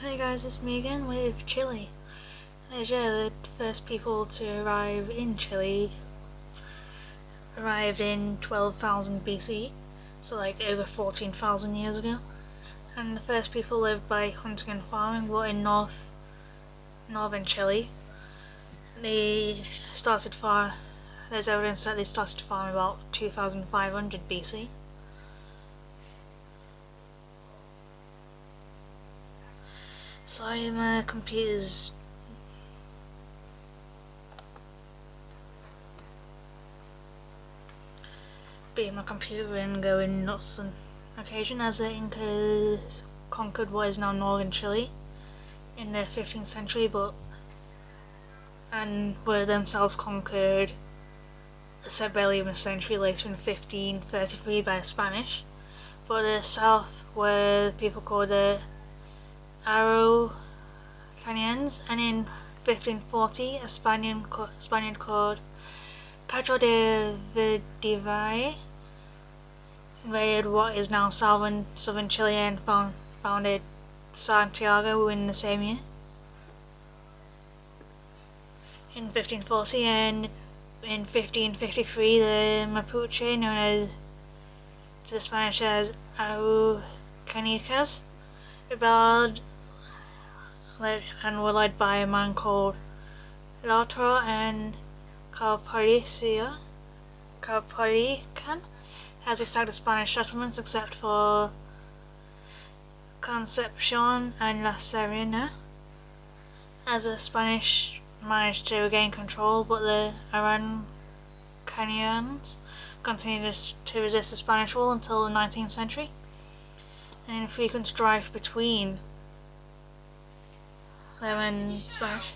Hey guys, it's me again with Chile. The first people to arrive in Chile arrived in 12,000 BC, so like over 14,000 years ago. And the first people lived by hunting and farming were in northern Chile. They started there's evidence that they started farming about 2,500 BC. Sorry, my computer's being my computer and going nuts on occasion, as the Incas conquered what is now northern Chile in the 15th century, and were themselves conquered barely even a century later in 1533 by the Spanish. But the south were people called the Araucanians, and in 1540 a Spaniard called Pedro de Valdivia invaded what is now southern Chile and founded Santiago in the same year. In 1540 and in 1553 the Mapuche, known as to the Spanish as Araucanicas, rebelled and were led by a man called Lautaro and Caparican, has attacked the Spanish settlements except for Concepcion and La Serena, as the Spanish managed to regain control, but the Araucanians continued to resist the Spanish rule until the 19th century, and in frequent strife between them and Spanish.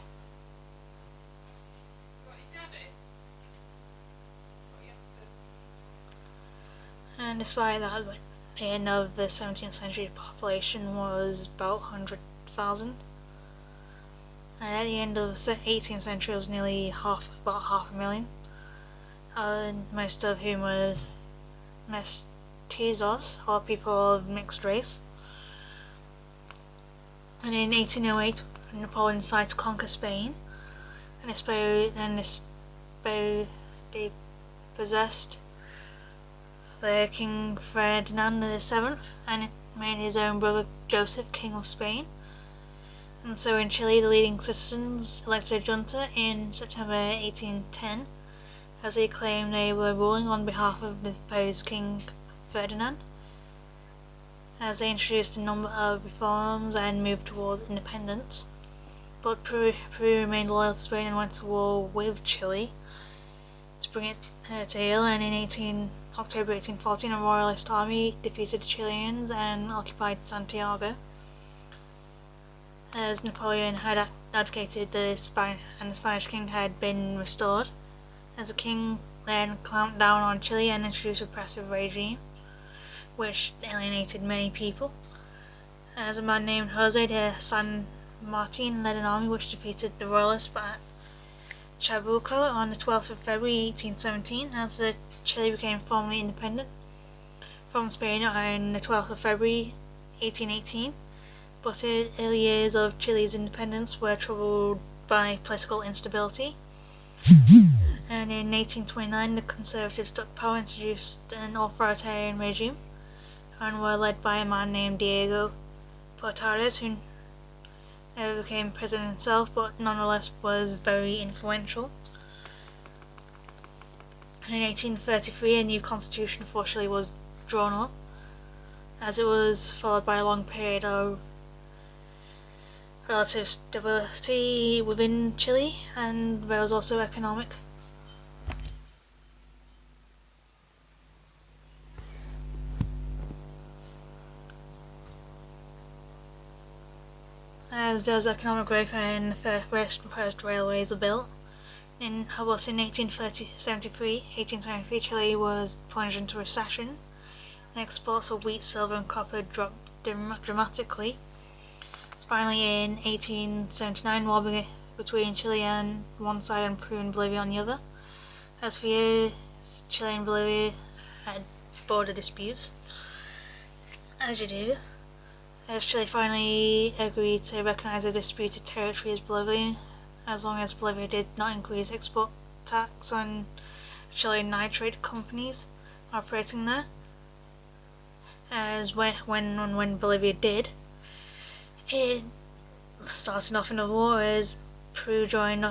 And despite that, at the end of the 17th century, the population was about 100,000. And at the end of the 18th century, it was nearly about half a million. Most of whom were mestizos, or people of mixed race. And in 1808, Napoleon decided to conquer Spain, and they possessed the King Ferdinand VII and made his own brother Joseph King of Spain. And so in Chile, the leading citizens elected a junta in September 1810, as they claimed they were ruling on behalf of the deposed King Ferdinand, as they introduced a number of reforms and moved towards independence. But Peru remained loyal to Spain and went to war with Chile to bring it to heel, and in October 1814 a royalist army defeated the Chileans and occupied Santiago, as Napoleon had advocated the Spanish king had been restored, as the king then clamped down on Chile and introduced a repressive regime, which alienated many people, as a man named Jose de San Martin led an army which defeated the royalists at Chacabuco on the 12th of February 1817, as Chile became formally independent from Spain on the 12th of February 1818. But the early years of Chile's independence were troubled by political instability, and in 1829 the Conservatives took power and introduced an authoritarian regime, and were led by a man named Diego Portales, who never became president himself, but nonetheless was very influential. And in 1833 a new constitution for Chile was drawn up, as it was followed by a long period of relative stability within Chile, and there was also economic. As there was economic growth and the first railways were built. In 1873, Chile was plunged into recession, and exports of wheat, silver and copper dropped dramatically. Finally, in 1879, war between Chile on one side and Peru and Bolivia on the other. As for years, Chile and Bolivia had border disputes, as you do. as Chile finally agreed to recognize the disputed territory as Bolivia, as long as Bolivia did not increase export tax on Chilean nitrate companies operating there. As when Bolivia did, it started off in a war as Peru joined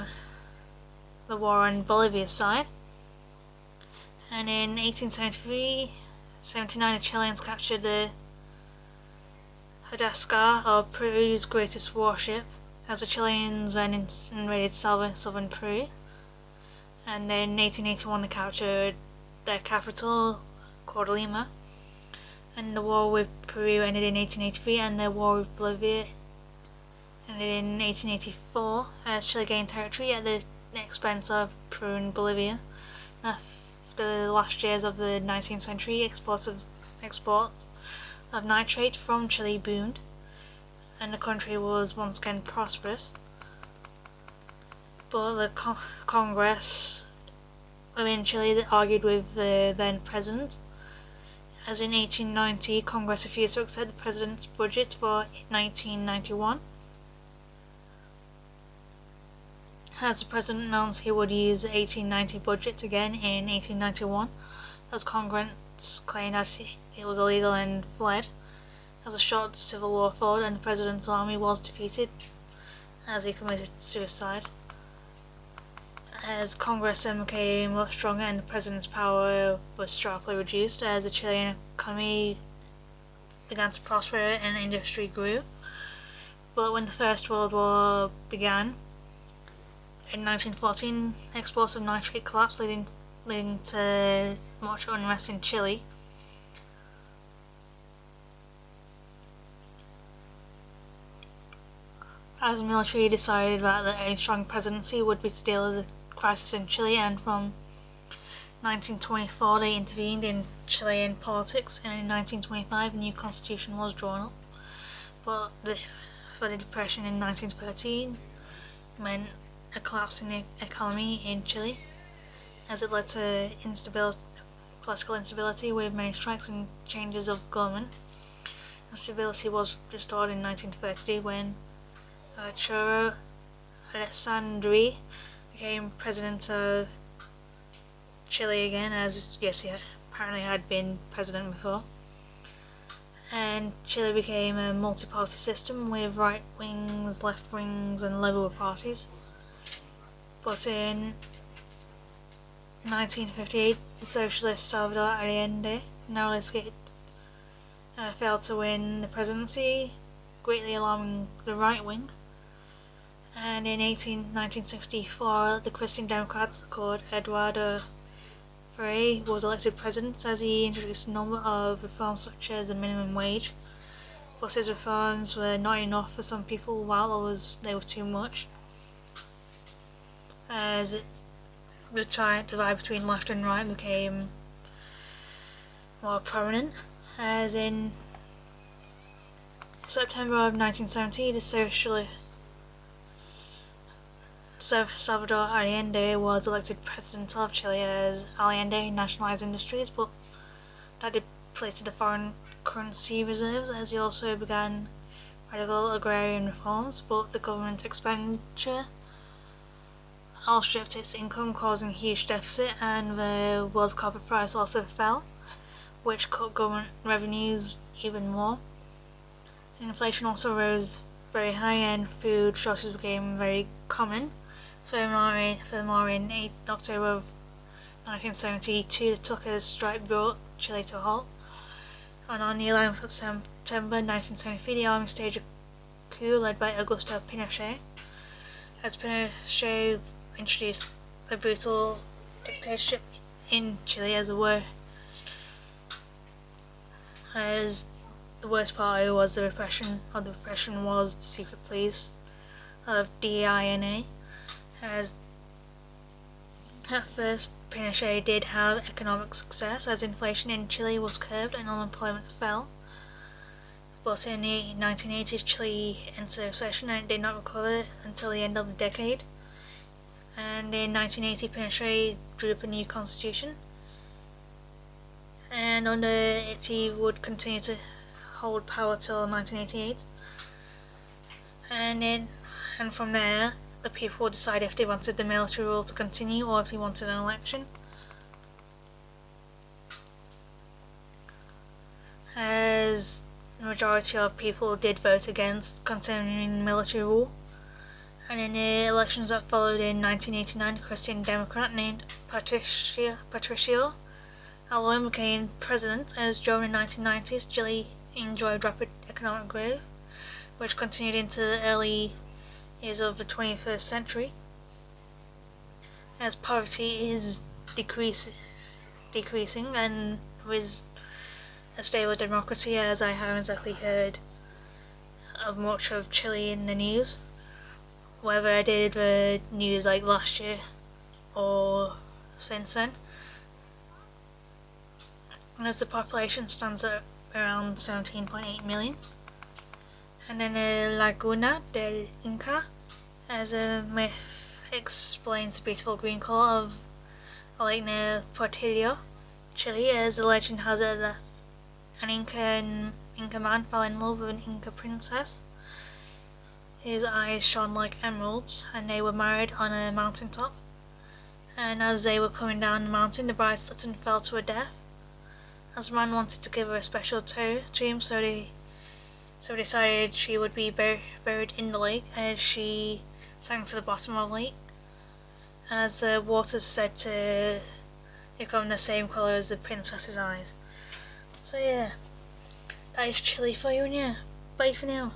the war on Bolivia's side. And in 1873-79, the Chileans captured the Hadascar, or Peru's greatest warship, as the Chileans then invaded southern Peru. And then in 1881 they captured their capital, called Lima. And the war with Peru ended in 1883, and the war with Bolivia ended in 1884, as Chile gained territory at the expense of Peru and Bolivia. After the last years of the 19th century, export of nitrate from Chile boomed, and the country was once again prosperous. But the Congress within Chile argued with the then president, as in 1890 Congress refused to accept the president's budget for 1991. As the president announced he would use the 1890 budget again in 1891, as Congress claimed as it was illegal and fled, as a short civil war followed and the president's army was defeated as he committed suicide. As Congress then became much stronger and the president's power was sharply reduced, as the Chilean economy began to prosper and industry grew. But when the First World War began, in 1914, exports of nitrate collapsed, leading to much unrest in Chile. As the military decided that the only strong presidency would be to deal with the crisis in Chile, and from 1924 they intervened in Chilean politics, and in 1925 a new constitution was drawn up. But for the depression in 1913 meant a collapse in the economy in Chile, as it led to political instability with many strikes and changes of government. And stability was restored in 1930 when Choro Alessandri became president of Chile again, as yes, he apparently had been president before. And Chile became a multi-party system with right wings, left wings, and liberal parties. But in 1958, the socialist Salvador Allende narrowly failed to win the presidency, greatly alarming the right wing. And in 1964, the Christian Democrat called Eduardo Frei was elected president, as he introduced a number of reforms such as the minimum wage. But his reforms were not enough for some people, while others they were too much, as the divide between left and right became more prominent. As in September of 1970, the socialist Salvador Allende was elected president of Chile, as Allende nationalized industries, but that depleted the foreign currency reserves, as he also began radical agrarian reforms, but the government expenditure outstripped its income, causing a huge deficit, and the world copper price also fell, which cut government revenues even more. Inflation also rose very high and food shortages became very common. Furthermore, in October of 1972, the truckers' strike brought Chile to a halt, and on the 11th of September 1973, the army staged a coup led by Augusto Pinochet, as Pinochet introduced a brutal dictatorship in Chile, as the worst part was the repression was the secret police of DINA, as at first Pinochet did have economic success, as inflation in Chile was curbed and unemployment fell. But in the 1980s, Chile entered a recession and it did not recover until the end of the decade. And in 1980, Pinochet drew up a new constitution, and under it he would continue to hold power till 1988, and from there the people would decide if they wanted the military rule to continue or if they wanted an election. As the majority of people did vote against continuing military rule, and in the elections that followed in 1989, a Christian Democrat named Patricio Alwyn became president, as during the 1990s Chile enjoyed rapid economic growth, which continued into the early years of the 21st century, as poverty is decreasing, and with a stable democracy, as I haven't exactly heard of much of Chile in the news, whether I did the news like last year or since then. And as the population stands at around 17.8 million. And then Laguna del Inca, as a myth explains the beautiful green colour of a lake near Portillo, Chile, as the legend has it that an Inca man fell in love with an Inca princess. His eyes shone like emeralds, and they were married on a mountaintop. And as they were coming down the mountain, the bride slipped and fell to her death. As the man wanted to give her a special tomb, so they decided she would be buried in the lake as she sank to the bottom of the lake, as the water is said to become the same colour as the princess's eyes. So yeah, that is Chile for you, and yeah, bye for now.